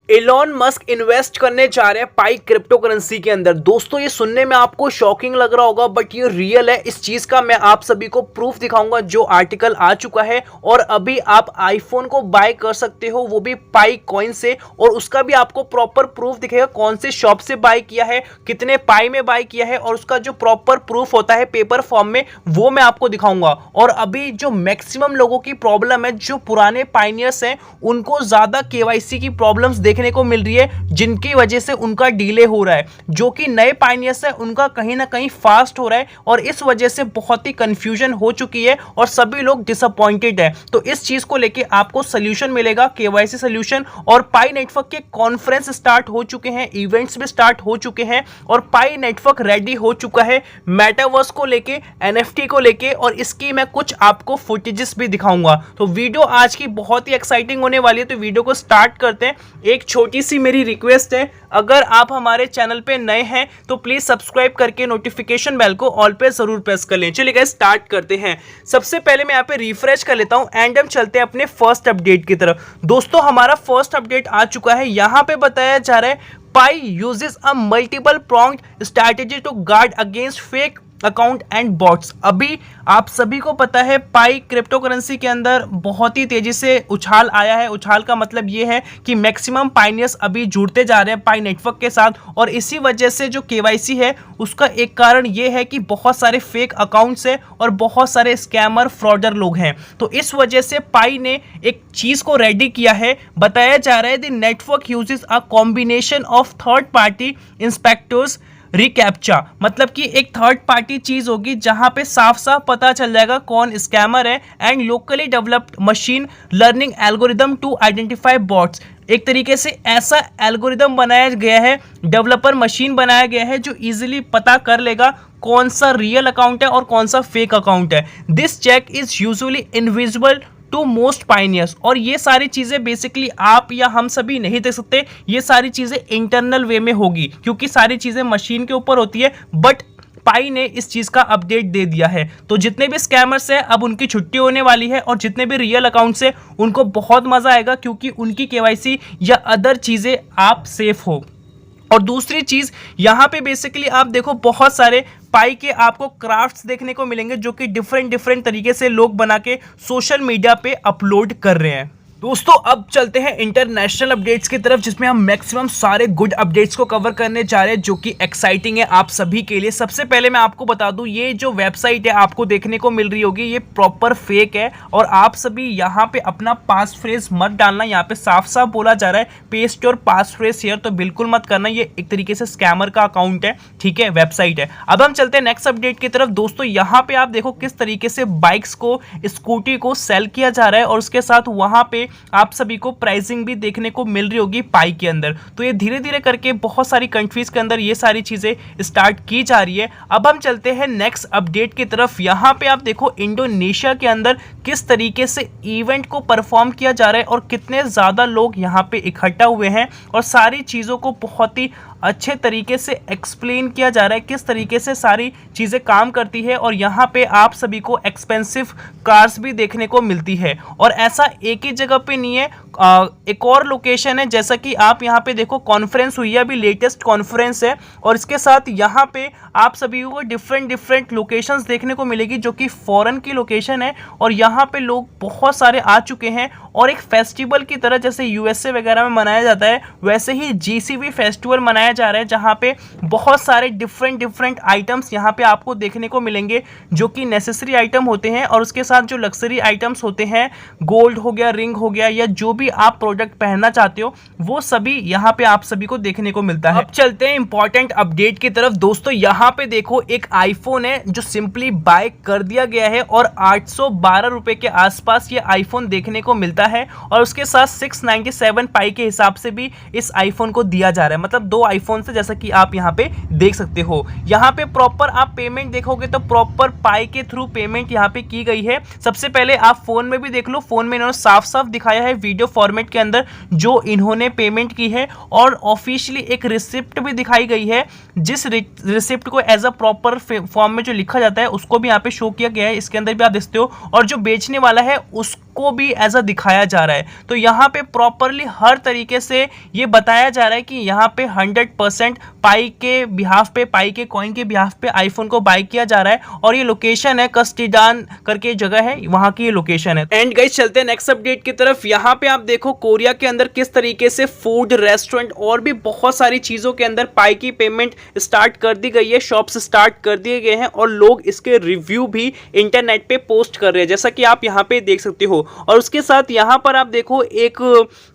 Elon Musk invest करने जा रहे हैं पाई क्रिप्टो करेंसी के अंदर। दोस्तों ये सुनने में आपको शॉकिंग लग रहा होगा बट ये रियल है। इस चीज का मैं आप सभी को प्रूफ दिखाऊंगा। जो आर्टिकल आ चुका है और अभी आप आईफोन को बाय कर सकते हो वो भी पाई कॉइन से, और उसका भी आपको प्रॉपर प्रूफ दिखेगा कौन से शॉप से बाय किया है, कितने पाई में बाय किया है, और उसका जो प्रॉपर प्रूफ होता है पेपर फॉर्म में वो मैं आपको दिखाऊंगा। और अभी जो मैक्सिमम लोगों की प्रॉब्लम है, जो पुराने पाइनियर्स हैं उनको ज्यादा केवाईसी की प्रॉब्लम्स देखने को मिल रही है जिनकी वजह से उनका डिले हो रहा है। जो कि नए पाइनियर्स है उनका कहीं ना कहीं फास्ट हो रहा है और इस वजह से बहुत ही कंफ्यूजन हो चुकी है और सभी लोग डिसअपॉइंटेड है। तो इस चीज को लेके आपको सोल्यूशन मिलेगा, केवाईसी सोल्यूशन। और पाई नेटवर्क के कॉन्फ्रेंस स्टार्ट हो चुके हैं, इवेंट्स भी स्टार्ट हो चुके हैं और पाई नेटवर्क रेडी हो चुका है मेटावर्स को लेके, एनएफटी को लेके, और इसकी मैं कुछ आपको फुटेजेस भी दिखाऊंगा। तो वीडियो आज की बहुत ही एक्साइटिंग होने वाली है, तो वीडियो को स्टार्ट करते हैं। एक छोटी सी मेरी रिक्वेस्ट है, अगर आप हमारे चैनल पे नए हैं तो प्लीज सब्सक्राइब करके नोटिफिकेशन बेल को ऑल पे जरूर प्रेस कर लें। चलिए गाइस स्टार्ट करते हैं। सबसे पहले मैं यहाँ पे रिफ्रेश कर लेता हूं एंड हम चलते हैं अपने फर्स्ट अपडेट की तरफ। दोस्तों हमारा फर्स्ट अपडेट आ चुका है। यहाँ पे बताया जा रहा है Pi uses a multiple pronged strategy to guard against fake account and bots. अभी आप सभी को पता है पाई क्रिप्टो करेंसी के अंदर बहुत ही तेजी से उछाल आया है। उछाल का मतलब ये है कि मैक्सिमम पाइनियर्स अभी जुड़ते जा रहे हैं पाई नेटवर्क के साथ, और इसी वजह से जो केवाईसी है उसका एक कारण ये है कि बहुत सारे फेक अकाउंट्स है और बहुत सारे स्कैमर फ्रॉडर लोग हैं। तो इस वजह से पाई ने एक चीज को रेडी किया है। बताया जा रहा है the network uses a combination of third party inspectors reCAPTCHA, मतलब कि एक थर्ड पार्टी चीज होगी जहां पे साफ साफ पता चल जाएगा कौन स्कैमर है, and locally developed machine learning algorithm to identify bots. एक तरीके से ऐसा एल्गोरिदम बनाया गया है, डेवलपर मशीन बनाया गया है जो इजीली पता कर लेगा कौन सा रियल अकाउंट है और कौन सा फेक अकाउंट है। This check is usually invisible to most pioneers, और ये सारी चीजें बेसिकली आप या हम सभी नहीं देख सकते। ये सारी चीजें इंटरनल वे में होगी क्योंकि सारी चीजें मशीन के ऊपर होती है, बट पाई ने इस चीज का अपडेट दे दिया है। तो जितने भी स्कैमर्स हैं अब उनकी छुट्टी होने वाली है, और जितने भी रियल अकाउंट्स हैं उनको बहुत मजा आएगा क्योंकि उनकी केवाईसी या अदर चीजें आप सेफ हो। और दूसरी चीज यहाँ पे बेसिकली आप देखो बहुत सारे पाई के आपको क्राफ्ट्स देखने को मिलेंगे जो कि डिफरेंट तरीके से लोग बना के सोशल मीडिया पे अपलोड कर रहे हैं। दोस्तों अब चलते हैं इंटरनेशनल अपडेट्स की तरफ, जिसमें हम मैक्सिमम सारे गुड अपडेट्स को कवर करने जा रहे हैं जो कि एक्साइटिंग है आप सभी के लिए। सबसे पहले मैं आपको बता दूं, ये जो वेबसाइट है आपको देखने को मिल रही होगी ये प्रॉपर फेक है, और आप सभी यहाँ पे अपना पास फ्रेज मत डालना। यहाँ पे साफ साफ बोला जा रहा है paste your pass phrase here, तो बिल्कुल मत करना। ये एक तरीके से स्कैमर का अकाउंट है, ठीक है, वेबसाइट है। अब हम चलते हैं नेक्स्ट अपडेट की तरफ। दोस्तों यहाँ पे आप देखो किस तरीके से बाइक्स को, स्कूटी को सेल किया जा रहा है, और उसके साथ वहां पे आप सभी को प्राइसिंग भी देखने को मिल रही होगी पाई के अंदर। तो ये धीरे धीरे करके बहुत सारी कंट्रीज के अंदर ये सारी चीजें स्टार्ट की जा रही है। अब हम चलते हैं नेक्स्ट अपडेट की तरफ। यहाँ पे आप देखो इंडोनेशिया के अंदर किस तरीके से इवेंट को परफॉर्म किया जा रहा है और कितने ज्यादा लोग यहाँ पे इकट्ठा हुए हैं, और सारी चीजों को बहुत ही अच्छे तरीके से एक्सप्लेन किया जा रहा है किस तरीके से सारी चीज़ें काम करती है। और यहाँ पे आप सभी को एक्सपेंसिव कार्स भी देखने को मिलती है, और ऐसा एक ही जगह पे नहीं है, एक और लोकेशन है। जैसा कि आप यहाँ पे देखो कॉन्फ्रेंस हुई है, अभी लेटेस्ट कॉन्फ्रेंस है, और इसके साथ यहाँ पे आप सभी को डिफरेंट लोकेशंस देखने को मिलेगी जो कि फॉरेन की लोकेशन है, और यहाँ पे लोग बहुत सारे आ चुके हैं। और एक फेस्टिवल की तरह जैसे यूएसए वगैरह में मनाया जाता है वैसे ही जीसीबी फेस्टिवल मनाया जा रहा है, जहाँ पे बहुत सारे डिफरेंट आइटम्स यहाँ पे आपको देखने को मिलेंगे जो कि नेसेसरी आइटम होते हैं, और उसके साथ जो लग्जरी आइटम्स होते हैं, गोल्ड हो गया, रिंग हो गया, या जो भी आप प्रोडक्ट पहनना चाहते हो वो सभी यहाँ पे आप सभी को देखने को मिलता है। अब चलते हैं इंपॉर्टेंट अपडेट की तरफ। दोस्तों यहाँ पे देखो एक आईफोन है जो सिंपली बाय कर दिया गया है, और 812 रुपए के आसपास ये आईफोन देखने को मिलता है, और उसके साथ 697 पाई के हिसाब से भी इस आईफोन को दिया जा रहा है। मतलब दो आईफोन से, जैसा कि आप यहाँ पे देख सकते हो। यहाँ पे प्रॉपर आप पेमेंट देखोगे तो प्रॉपर पाई के थ्रू पेमेंट यहाँ पे की गई है। सबसे पहले आप फोन में भी देख लो, फोन में इन्होंने साफ साफ दिखाया है वीडियो फॉर्मेट के अंदर जो इन्होंने पेमेंट की है, और ऑफिशियली एक रिसिप्ट भी दिखाई गई है, जिस रिसिप्ट को एज अ प्रॉपर फॉर्म में जो लिखा जाता है उसको भी यहाँ पे शो किया गया है, इसके अंदर भी आप देखते हो, और जो बेचने वाला है उसको भी एज अ दिखाया जा रहा है। तो यहाँ पे प्रॉपरली हर तरीके से ये बताया जा रहा है कि यहाँ पे 100% पाई के बिहाफ पे, पाई के कॉइन के बिहाफ पे आईफोन को बाय किया जा रहा है, और ये लोकेशन है कस्टिडान करके जगह है, वहां की ये लोकेशन है। एंड गाइस चलते हैं नेक्स्ट अपडेट की तरफ। यहाँ पे आप देखो कोरिया के अंदर किस तरीके से फूड, रेस्टोरेंट और भी बहुत सारी चीजों के अंदर पाई की पेमेंट स्टार्ट कर दी गई है, शॉप्स स्टार्ट कर दिए गए हैं, और लोग इसके रिव्यू भी इंटरनेट पे पोस्ट कर रहे हैं, जैसा कि आप यहाँ पे देख सकते हो। और उसके साथ यहाँ पर आप देखो एक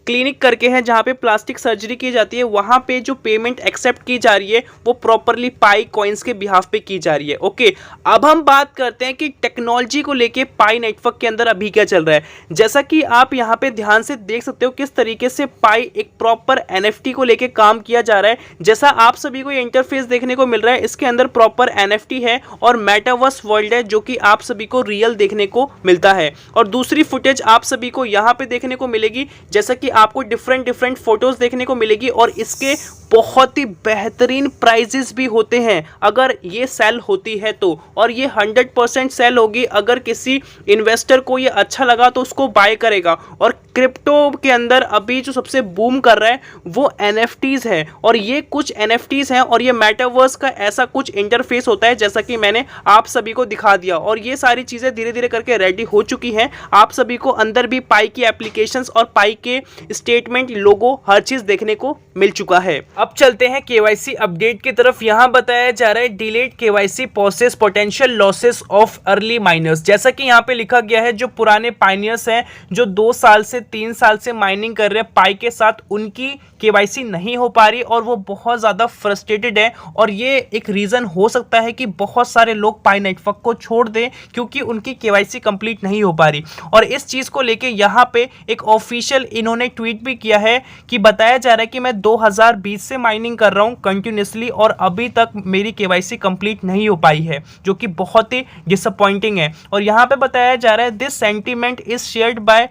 क्लिनिक करके है जहाँ पे प्लास्टिक सर्जरी की जाती है, वहां पे जो पेमेंट एक्सेप्ट की जा रही है वो प्रॉपरली पाई कॉइन्स के बिहाफ पे की जा रही है। ओके, अब हम बात करते हैं कि टेक्नोलॉजी को लेके पाई नेटवर्क के अंदर अभी क्या चल रहा है। जैसा कि आप यहाँ पे ध्यान से देख सकते हो किस तरीके से पाई एक प्रॉपर एनएफटी को लेके काम किया जा रहा है। जैसा आप सभी को ये इंटरफेस देखने को मिल रहा है, इसके अंदर प्रॉपर एनएफटी है और मेटावर्स वर्ल्ड है, जो कि आप सभी को रियल देखने को मिलता है। और दूसरी फुटेज आप सभी को यहाँ पे देखने को मिलेगी, जैसा कि आपको डिफरेंट फोटोज देखने को मिलेगी, और इसके बहुत ही बेहतरीन प्राइजेस भी होते हैं अगर ये सेल होती है तो, और ये 100% सेल होगी। अगर किसी इन्वेस्टर को ये अच्छा लगा तो उसको बाय करेगा। और क्रिप्टो के अंदर अभी जो सबसे बूम कर रहा है वो एनएफटीज है, और ये कुछ एनएफटीज हैं, और ये मेटावर्स का ऐसा कुछ इंटरफेस होता है जैसा कि मैंने आप सभी को दिखा दिया। और ये सारी चीज़ें धीरे धीरे करके रेडी हो चुकी हैं। आप सभी को अंदर भी पाई की एप्लीकेशंस और पाई के स्टेटमेंट, लोगो, हर चीज़ देखने को मिल चुका है। अब चलते हैं केवाईसी अपडेट की तरफ। यहां बताया जा रहा है delayed KYC poses potential losses of early miners. जैसा कि यहां पे लिखा गया है, जो पुराने पाइनियर्स हैं, जो 2 साल से 3 साल से माइनिंग कर रहे हैं पाई के साथ, उनकी केवाईसी नहीं हो पा रही और वो बहुत ज़्यादा फ्रस्ट्रेटेड है। और ये एक रीज़न हो सकता है कि बहुत सारे लोग पाई नेटवर्क को छोड़ दें क्योंकि उनकी केवाईसी कंप्लीट नहीं हो पा रही। और इस चीज़ को लेके यहाँ पे एक ऑफिशियल इन्होंने ट्वीट भी किया है कि बताया जा रहा है कि मैं 2020 से माइनिंग कर रहा हूँ कंटिन्यूसली, और अभी तक मेरी केवाईसी कंप्लीट नहीं हो पाई है, जो कि बहुत ही डिसअपॉइंटिंग है। और यहाँ पे बताया जा रहा है this sentiment is shared by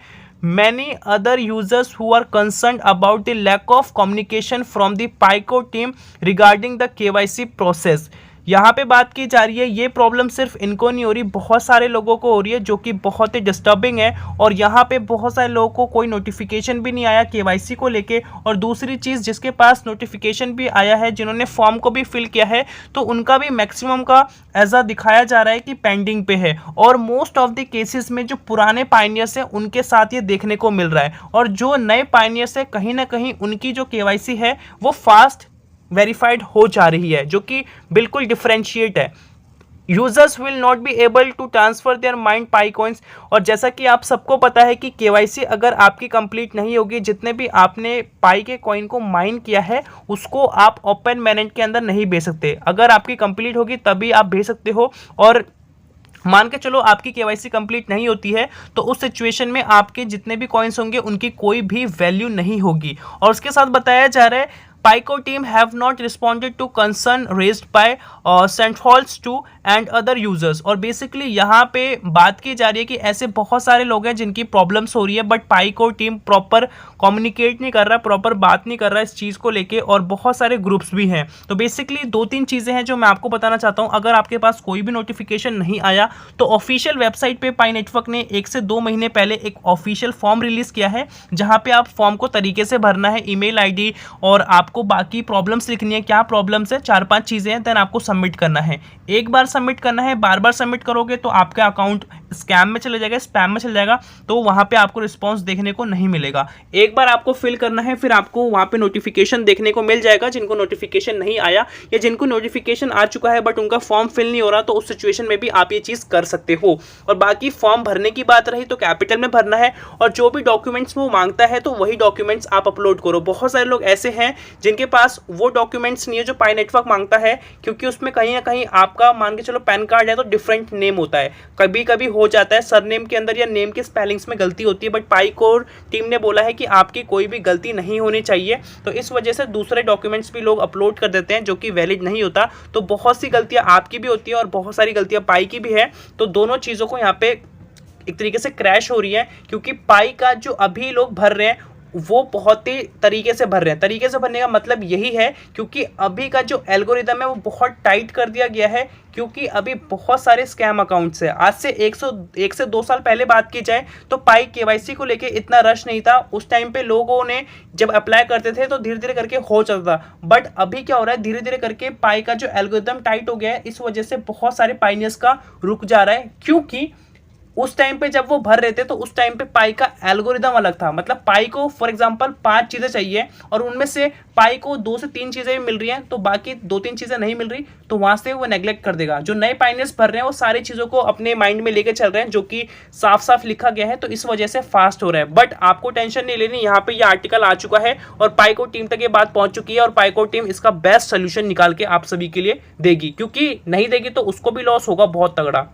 many other users who are concerned about the lack of communication from the PICO team regarding the KYC process। यहाँ पे बात की जा रही है, ये प्रॉब्लम सिर्फ इनको नहीं हो रही, बहुत सारे लोगों को हो रही है, जो कि बहुत ही डिस्टर्बिंग है। और यहाँ पे बहुत सारे लोगों को कोई नोटिफिकेशन भी नहीं आया केवाईसी को लेके। और दूसरी चीज़, जिसके पास नोटिफिकेशन भी आया है, जिन्होंने फॉर्म को भी फिल किया है, तो उनका भी मैक्सिमम का ऐसा दिखाया जा रहा है कि पेंडिंग पे है। और मोस्ट ऑफ द केसेस में जो पुराने पाइनियर्स हैं उनके साथ ये देखने को मिल रहा है, और जो नए पाइनियर्स हैं कहीं ना कहीं उनकी जो केवाईसी है वो फास्ट वेरीफाइड हो जा रही है, जो कि बिल्कुल डिफरेंशिएट है। Users will not be able to transfer their mined Pi coins. और जैसा कि आप सबको पता है कि केवाईसी अगर आपकी कंप्लीट नहीं होगी, जितने भी आपने पाई के कॉइन को माइन किया है उसको आप ओपन मैनेट के अंदर नहीं भेज सकते। अगर आपकी कंप्लीट होगी तभी आप भेज सकते हो। और मान के चलो आपकी केवाईसी कंप्लीट नहीं होती है तो उस सिचुएशन में आपके जितने भी कॉइन्स होंगे उनकी कोई भी वैल्यू नहीं होगी। और उसके साथ बताया जा रहा है PICO team have not responded to concern raised by Centrals 2 and other users। और बेसिकली यहाँ पे बात की जा रही है कि ऐसे बहुत सारे लोग हैं जिनकी प्रॉब्लम्स हो रही है, but PICO team proper communicate नहीं कर रहा, प्रॉपर बात नहीं कर रहा इस चीज़ को लेके, और बहुत सारे ग्रुप्स भी हैं। तो बेसिकली 2-3 चीज़ें हैं जो मैं आपको बताना चाहता हूँ। अगर आपके पास कोई भी नोटिफिकेशन नहीं आया तो ऑफिशियल वेबसाइट पे पाई नेटवर्क ने 1 से 2 महीने पहले एक ऑफिशियल फॉर्म रिलीज़ किया है, जहाँ पे आप फॉर्म को तरीके से भरना है, ईमेल आईडी और आपको बाकी प्रॉब्लम्स लिखनी है, क्या प्रॉब्लम्स है, 4-5 चीज़ें हैं, देन आपको सबमिट करना है। एक बार सबमिट करना है, बार बार सबमिट करोगे तो आपका अकाउंट स्कैम में चले जाएगा, स्पैम में चले जाएगा, तो वहाँ पे आपको रिस्पॉन्स देखने को नहीं मिलेगा। एक बार आपको फिल करना है, फिर आपको वहाँ पे नोटिफिकेशन देखने को मिल जाएगा। जिनको नोटिफिकेशन नहीं आया या जिनको नोटिफिकेशन आ चुका है बट उनका फॉर्म फिल नहीं हो रहा, तो उस सिचुएशन में भी आप ये चीज़ कर सकते हो। और बाकी फॉर्म भरने की बात रही तो कैपिटल में भरना है, और जो भी डॉक्यूमेंट्स वो मांगता है तो वही डॉक्यूमेंट्स आप अपलोड करो। बहुत सारे लोग ऐसे हैं जिनके पास वो डॉक्यूमेंट्स नहीं है जो पाई नेटवर्क मांगता है, क्योंकि उसमें कहीं ना कहीं आपका मान के चलो पैन कार्ड है तो डिफरेंट नेम होता है, कभी कभी हो जाता है सरनेम के अंदर या नेम के स्पेलिंग्स में गलती होती है, बट PICO टीम ने बोला है कि आपकी कोई भी गलती नहीं होनी चाहिए। तो इस वजह से दूसरे डॉक्यूमेंट्स भी लोग अपलोड कर देते हैं जो कि वैलिड नहीं होता। तो बहुत सी गलतियां आपकी भी होती है और बहुत सारी गलतियां पाई की भी है, तो दोनों चीज़ों को यहाँ पे एक तरीके से क्रैश हो रही है, क्योंकि पाई का जो अभी लोग भर रहे हैं वो बहुत ही तरीके से भर रहे हैं। तरीके से भरने का मतलब यही है क्योंकि अभी का जो एल्गोरिदम है वो बहुत टाइट कर दिया गया है, क्योंकि अभी बहुत सारे स्कैम अकाउंट्स हैं। आज से 1 से 2 साल पहले बात की जाए तो पाई केवाईसी को लेके इतना रश नहीं था। उस टाइम पे लोगों ने जब अप्लाई करते थे तो धीरे धीरे करके हो जाता था, बट अभी क्या हो रहा है, धीरे धीरे करके पाई का जो एल्गोरिदम टाइट हो गया है, इस वजह से बहुत सारे पाइनियर्स का रुक जा रहा है। क्योंकि उस टाइम पे जब वो भर रहे थे तो उस टाइम पे पाई का एल्गोरिदम अलग था। मतलब पाई को फॉर एग्जांपल 5 चीजें चाहिए और उनमें से पाई को 2 से 3 चीजें भी मिल रही हैं, तो बाकी 2-3 चीजें नहीं मिल रही, तो वहां से वो नेग्लेक्ट कर देगा। जो नए पाइनियर्स भर रहे हैं वो सारी चीजों को अपने माइंड में लेके चल रहे हैं, जो कि साफ साफ लिखा गया है, तो इस वजह से फास्ट हो रहा है। बट आपको टेंशन नहीं लेनी, यहाँ पे ये आर्टिकल आ चुका है और पाइको टीम तक ये बात पहुंच चुकी है और पाइको टीम इसका बेस्ट सोल्यूशन निकाल के आप सभी के लिए देगी, क्योंकि नहीं देगी तो उसको भी लॉस होगा बहुत तगड़ा।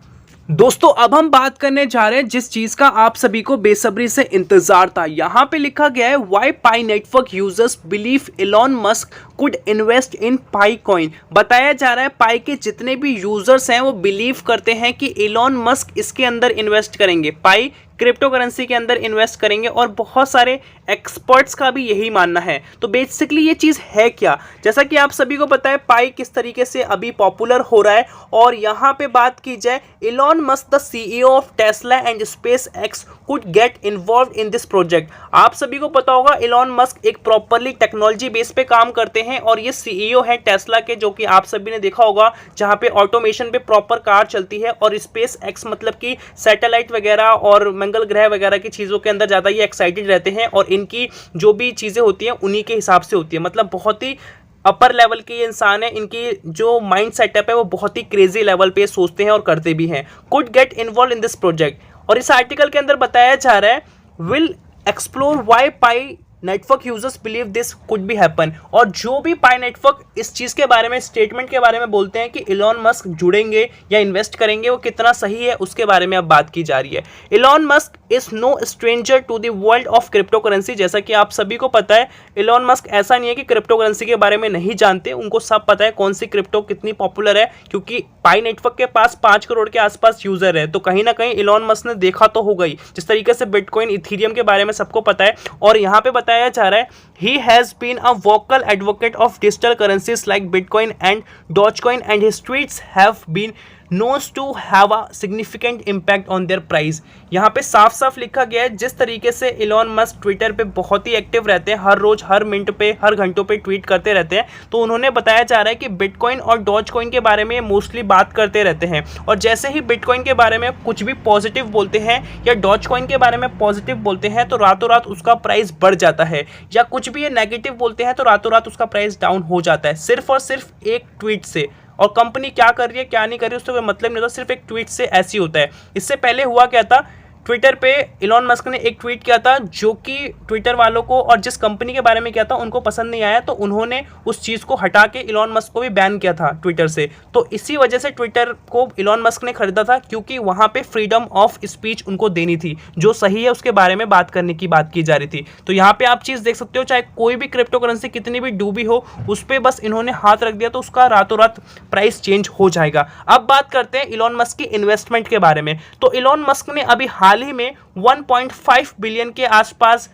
दोस्तों अब हम बात करने जा रहे हैं जिस चीज का आप सभी को बेसब्री से इंतजार था। यहां पे लिखा गया है why Pi Network users believe Elon Musk could invest in pi coin. बताया जा रहा है पाई के जितने भी यूजर्स हैं वो बिलीव करते हैं कि इलॉन मस्क इसके अंदर इन्वेस्ट करेंगे, पाई क्रिप्टो करेंसी के अंदर इन्वेस्ट करेंगे, और बहुत सारे एक्सपर्ट्स का भी यही मानना है। तो बेसिकली ये चीज़ है क्या, जैसा कि आप सभी को पता है पाई किस तरीके से अभी पॉपुलर हो रहा है। और यहाँ पे बात की जाए, Elon Musk the CEO of Tesla and space x could get involve in this project. आप सभी को पता होगा इलॉन मस्क एक प्रॉपरली टेक्नोलॉजी बेस पे काम करते हैं और ये सीईओ है टेस्ला के, जो कि आप सभी ने देखा होगा जहाँ पे ऑटोमेशन पे प्रॉपर कार चलती है। और स्पेस एक्स मतलब कि सैटेलाइट वगैरह और मंगल ग्रह वगैरह की चीज़ों के अंदर ज़्यादा ये एक्साइटेड रहते हैं और इनकी जो भी चीज़ें होती हैं उन्हीं के हिसाब से होती है। मतलब बहुत ही अपर लेवल के ये इंसान है, इनकी जो माइंड सेटअप है वो बहुत ही क्रेजी लेवल पे सोचते हैं और करते भी हैं। Could get involve in this project, और इस आर्टिकल के अंदर बताया जा रहा है will explore why Pi Network users believe this could be happen. और जो भी पाई नेटवर्क इस चीज़ के बारे में, स्टेटमेंट के बारे में बोलते हैं कि इलॉन मस्क जुड़ेंगे या इन्वेस्ट करेंगे, वो कितना सही है उसके बारे में अब बात की जा रही है। Elon Musk is no stranger to the world of crypto currency. जैसा कि आप सभी को पता है इलॉन मस्क ऐसा नहीं है कि क्रिप्टो करेंसी के बारे में नहीं जानते, उनको सब पता है कौन सी क्रिप्टो कितनी पॉपुलर है, क्योंकि पाई नेटवर्क के पास 5 करोड़ के आसपास यूजर है। तो कहीं ना कहीं इलॉन मस्क ने देखा तो होगा ही, जिस तरीके से बिटकॉइन इथीरियम के बारे में सबको पता है। और यहाँ पे बताया जा रहा है he has been a vocal advocate of digital currencies like Bitcoin and Dogecoin, and his tweets have been knows to have a significant impact on their price। यहाँ पे साफ साफ लिखा गया है जिस तरीके से इलॉन मस्क ट्विटर पे बहुत ही एक्टिव रहते हैं, हर रोज हर मिनट पे हर घंटों पे ट्वीट करते रहते हैं, तो उन्होंने बताया जा रहा है कि बिटकॉइन और डॉज कॉइन के बारे में मोस्टली बात करते रहते हैं। और जैसे ही बिटकॉइन के बारे में कुछ भी पॉजिटिव बोलते हैं या डॉज कॉइन के बारे में पॉजिटिव बोलते हैं तो रातों रात उसका प्राइस बढ़ जाता है, या कुछ भी ये नेगेटिव बोलते हैं तो रातों रात उसका प्राइस डाउन हो जाता है, सिर्फ और सिर्फ एक ट्वीट से। और कंपनी क्या कर रही है क्या नहीं कर रही है उससे कोई मतलब नहीं होता, सिर्फ एक ट्वीट से ऐसी होता है। इससे पहले हुआ क्या था, ट्विटर पे इलॉन मस्क ने एक ट्वीट किया था जो कि ट्विटर वालों को और जिस कंपनी के बारे में किया था उनको पसंद नहीं आया, तो उन्होंने उस चीज़ को हटा के इलॉन मस्क को भी बैन किया था ट्विटर से। तो इसी वजह से ट्विटर को इलॉन मस्क ने खरीदा था, क्योंकि वहाँ पे फ्रीडम ऑफ स्पीच उनको देनी थी, जो सही है उसके बारे में बात करने की बात की जा रही थी। तो यहाँ पे आप चीज़ देख सकते हो, चाहे कोई भी क्रिप्टो करेंसी कितनी भी डूबी हो उस पर बस इन्होंने हाथ रख दिया तो उसका रातों रात प्राइस चेंज हो जाएगा। अब बात करते हैं इलॉन मस्क की इन्वेस्टमेंट के बारे में। तो इलॉन मस्क ने अभी हाल ही में 1.5 बिलियन के आसपास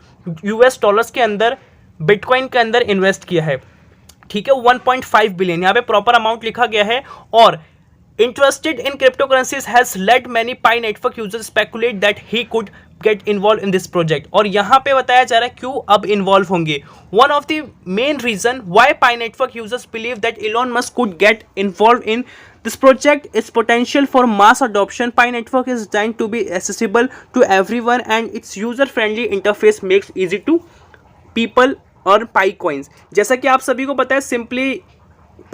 यूएस डॉलर्स के अंदर बिटकॉइन के अंदर इन्वेस्ट किया है। ठीक है, 1.5 बिलियन यहाँ पे प्रॉपर अमाउंट लिखा गया है। और interested in cryptocurrencies has lead many pi Network users speculate that he could get involve in this project. और यहाँ पे बताया जा रहा है क्यों अब इन्वॉल्व होंगे। One of the main reason why Pi Network users believe that Elon Musk could get involve in this project is potential for mass adoption. Pi network is designed to be accessible to everyone and its user friendly interface makes easy to people और पाई coins। जैसा कि आप सभी को पता है, simply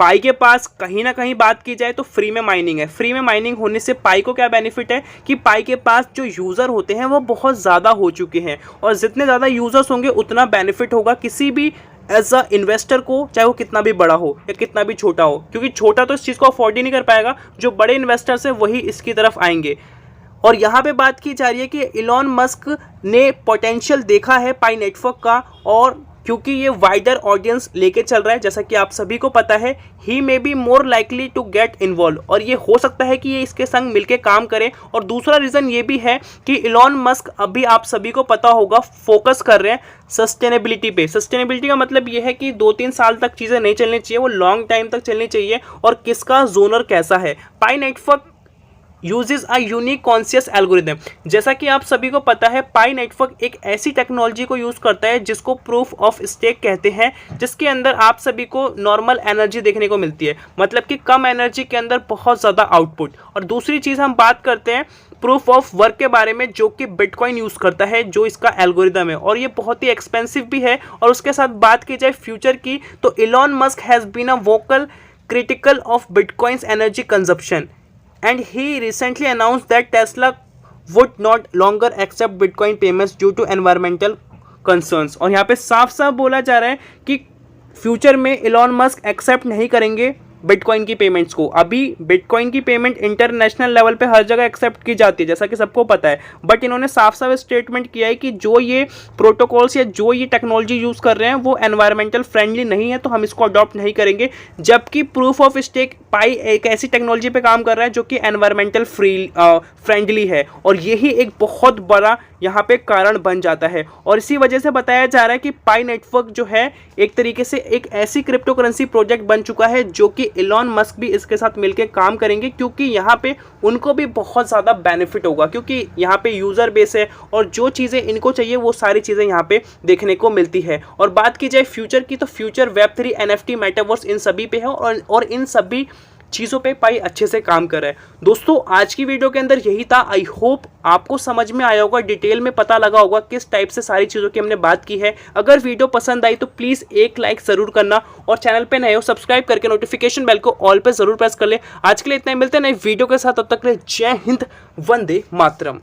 पाई के पास कहीं ना कहीं बात की जाए तो फ्री में माइनिंग है। फ्री में माइनिंग होने से पाई को क्या बेनिफिट है कि पाई के पास जो यूज़र होते हैं वो बहुत ज़्यादा हो चुके हैं, और जितने ज़्यादा यूज़र्स होंगे उतना बेनिफिट होगा किसी भी एज अ इन्वेस्टर को, चाहे वो कितना भी बड़ा हो या कितना भी छोटा हो, क्योंकि छोटा तो इस चीज़ को अफोर्ड ही नहीं कर पाएगा, जो बड़े इन्वेस्टर्स हैं वही इसकी तरफ आएंगे। और यहाँ पे बात की जा रही है कि इलॉन मस्क ने पोटेंशियल देखा है पाई नेटवर्क का, और क्योंकि ये वाइडर ऑडियंस लेके चल रहा है, जैसा कि आप सभी को पता है। He may be more likely to get involve, और ये हो सकता है कि ये इसके संग मिलके काम करे। और दूसरा रीज़न ये भी है कि इलॉन मस्क अभी आप सभी को पता होगा फोकस कर रहे हैं सस्टेनेबिलिटी पे। सस्टेनेबिलिटी का मतलब ये है कि 2-3 साल तक चीज़ें नहीं चलनी चाहिए, वो लॉन्ग टाइम तक चलनी चाहिए। और किसका जोनर कैसा है, Pi network uses a unique conscious algorithm. जैसा कि आप सभी को पता है, पाई नेटवर्क एक ऐसी टेक्नोलॉजी को यूज़ करता है जिसको प्रूफ ऑफ स्टेक कहते हैं, जिसके अंदर आप सभी को नॉर्मल एनर्जी देखने को मिलती है, मतलब कि कम एनर्जी के अंदर बहुत ज़्यादा आउटपुट। और दूसरी चीज़ हम बात करते हैं प्रूफ ऑफ वर्क के बारे में, जो कि बिटकॉइन यूज़ करता है, जो इसका एल्गोरिदम है, और ये बहुत ही एक्सपेंसिव भी है। और उसके साथ बात की जाए फ्यूचर की, तो Elon Musk has been a vocal critical of Bitcoin's energy consumption, and he recently announced that Tesla would not longer accept Bitcoin payments due to environmental concerns। और यहाँ पे साफ साफ बोला जा रहा है कि फ्यूचर में इलॉन मस्क एक्सेप्ट नहीं करेंगे बिटकॉइन की पेमेंट्स को। अभी बिटकॉइन की पेमेंट इंटरनेशनल लेवल पे हर जगह एक्सेप्ट की जाती है, जैसा कि सबको पता है, बट इन्होंने साफ साफ स्टेटमेंट किया है कि जो ये प्रोटोकॉल्स या जो ये टेक्नोलॉजी यूज़ कर रहे हैं वो एनवायरमेंटल फ्रेंडली नहीं है, तो हम इसको अडॉप्ट नहीं करेंगे। जबकि प्रूफ ऑफ स्टेक पाई एक ऐसी टेक्नोलॉजी पे काम कर रहा है जो कि एनवायरमेंटल फ्रेंडली है, और यही एक बहुत बड़ा यहाँ पे कारण बन जाता है। और इसी वजह से बताया जा रहा है कि पाई नेटवर्क जो है एक तरीके से एक ऐसी क्रिप्टो करेंसी प्रोजेक्ट बन चुका है जो कि इलॉन मस्क भी इसके साथ मिलकर काम करेंगे, क्योंकि यहाँ पे उनको भी बहुत ज़्यादा बेनिफिट होगा, क्योंकि यहाँ पे यूज़र बेस है और जो चीज़ें इनको चाहिए वो सारी चीज़ें यहाँ पे देखने को मिलती है। और बात की जाए फ्यूचर की, तो फ्यूचर वेब3, NFT, मेटावर्स, इन सभी पे है, और इन सभी चीज़ों पे पाई अच्छे से काम कर रहा है। दोस्तों आज की वीडियो के अंदर यही था। आई होप आपको समझ में आया होगा, डिटेल में पता लगा होगा किस टाइप से सारी चीज़ों की हमने बात की है। अगर वीडियो पसंद आई तो प्लीज़ एक लाइक ज़रूर करना, और चैनल पे नए हो सब्सक्राइब करके नोटिफिकेशन बेल को ऑल पे ज़रूर प्रेस कर ले। आज के लिए इतना ही, मिलते हैं नई वीडियो के साथ, तब तक के लिए जय हिंद, वंदे मातरम।